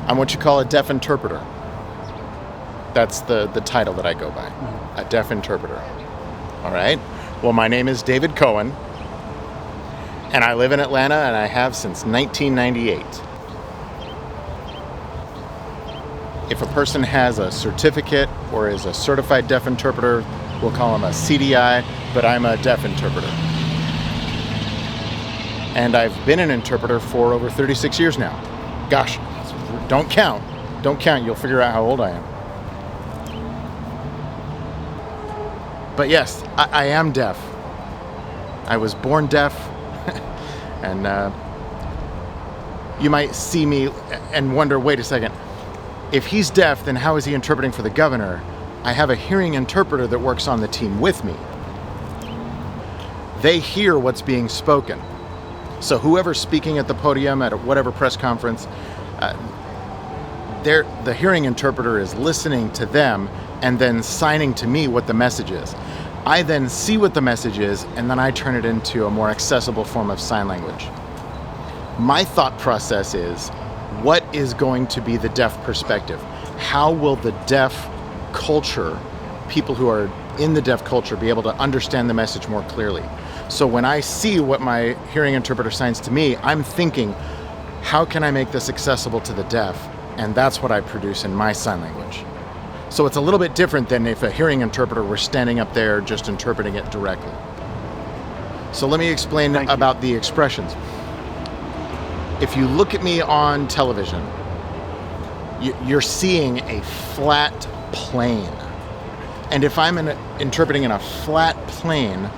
I'm what you call a deaf interpreter. That's the title that I go by, a deaf interpreter. All right? Well, my name is David Cowan, and I live in Atlanta, and I have since 1998. If a person has a certificate or is a certified deaf interpreter, we'll call them a CDI, but I'm a deaf interpreter. And I've been an interpreter for over 36 years now. Gosh, don't count. Don't count. You'll figure out how old I am. But yes, I am deaf. I was born deaf. And you might see me and wonder, wait a second. If he's deaf, then how is he interpreting for the governor? I have a hearing interpreter that works on the team with me. They hear what's being spoken. So whoever's speaking at the podium at whatever press conference, the hearing interpreter is listening to them and then signing to me what the message is. I then see what the message is, and then I turn it into a more accessible form of sign language. My thought process is, what is going to be the deaf perspective? How will the deaf culture, people who are in the deaf culture, be able to understand the message more clearly? So when I see what my hearing interpreter signs to me, I'm thinking, how can I make this accessible to the deaf? And that's what I produce in my sign language. So it's a little bit different than if a hearing interpreter were standing up there just interpreting it directly. So let me explain about the expressions. If you look at me on television, you're seeing a flat plane. And if I'm interpreting in a flat plane,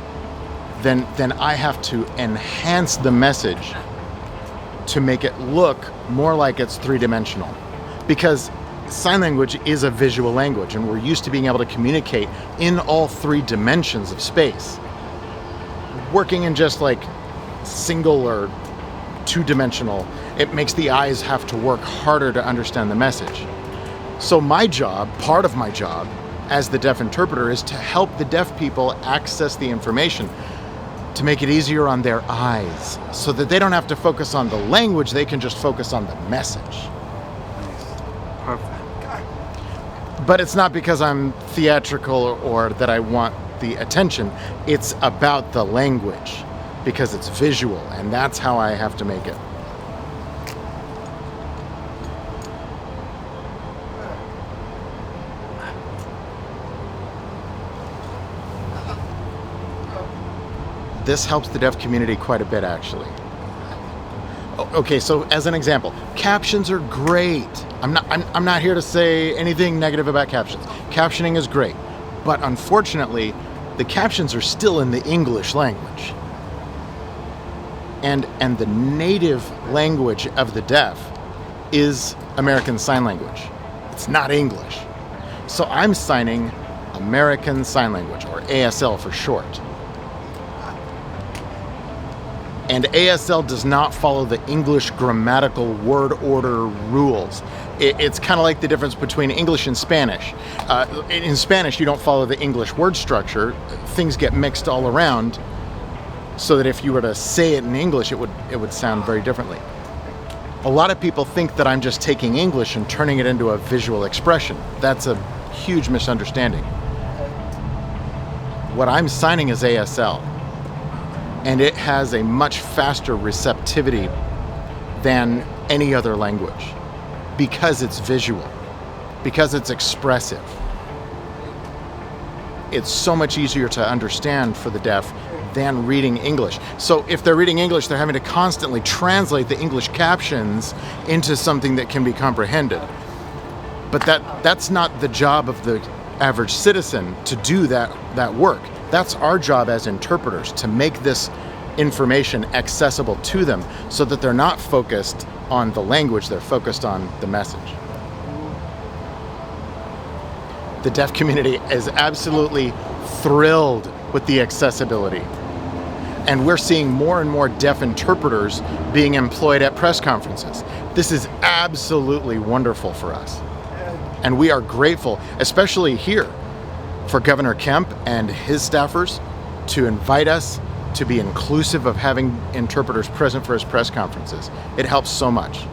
then I have to enhance the message to make it look more like it's three-dimensional. Because sign language is a visual language, and we're used to being able to communicate in all three dimensions of space. Working in just like single or two-dimensional, it makes the eyes have to work harder to understand the message. So my job, part of my job as the deaf interpreter, is to help the deaf people access the information, to make it easier on their eyes, so that they don't have to focus on the language, they can just focus on the message. Perfect. But it's not because I'm theatrical or that I want the attention, it's about the language, because it's visual, and that's how I have to make it. This helps the deaf community quite a bit, actually. Okay, so as an example, captions are great. I'm not here to say anything negative about captions. Captioning is great, but unfortunately, the captions are still in the English language. And the native language of the deaf is American Sign Language. It's not English. So I'm signing American Sign Language, or ASL for short. And ASL does not follow the English grammatical word order rules. It's kind of like the difference between English and Spanish. In Spanish, you don't follow the English word structure. Things get mixed all around, so that if you were to say it in English, it would sound very differently. A lot of people think that I'm just taking English and turning it into a visual expression. That's a huge misunderstanding. What I'm signing is ASL, and it has a much faster receptivity than any other language, because it's visual, because it's expressive. It's so much easier to understand for the deaf than reading English. So if they're reading English, they're having to constantly translate the English captions into something that can be comprehended. But that's not the job of the average citizen to do that work. That's our job as interpreters, to make this information accessible to them so that they're not focused on the language, they're focused on the message. The deaf community is absolutely thrilled with the accessibility. And we're seeing more and more deaf interpreters being employed at press conferences. This is absolutely wonderful for us. And we are grateful, especially here, for Governor Kemp and his staffers to invite us to be inclusive of having interpreters present for his press conferences. It helps so much.